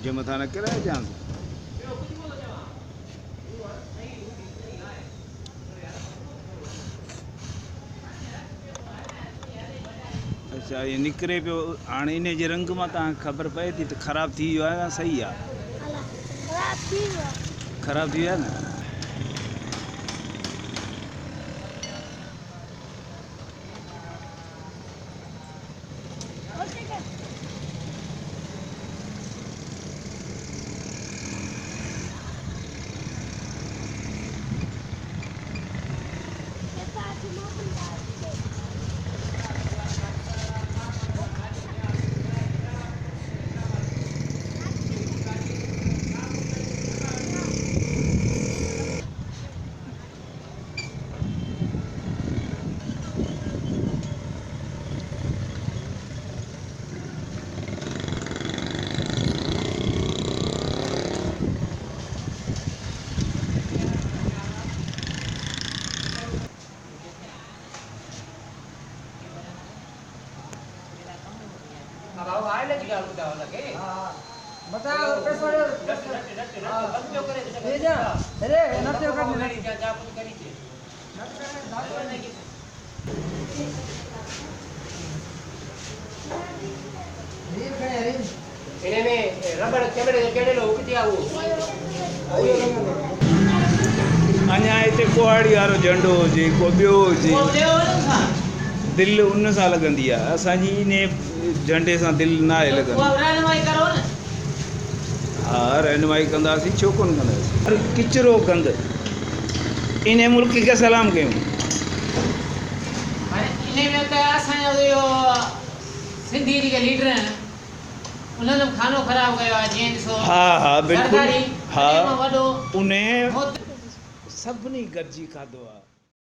के मथा न किराए जान अच्छा ये निकरे पियो हाणे इन जे रंग मां तव्हांखे ख़बर पए थी त ख़राब थी वियो आहे या सही आहे ख़राब थी वियो आहे न अञा हिते कुहाड़ी वारो झंडो हुजे को ॿियो हुजे दिलि उन सां लॻंदी आहे असांजी इन झंडे सां दिलि न आहे लॻंदी हा रहनुमाई कंदासीं छो कोन कंदासीं हर किचिरो गंद इन मुल्क खे सलाम कयूं सिंधी जेके लीडर आहिनि उन्हनि खानो ख़राब कयो आहे जीअं ॾिसो हा हा बिल्कुलु सरकारी हा वॾो उन सभिनी गॾिजी खाधो आहे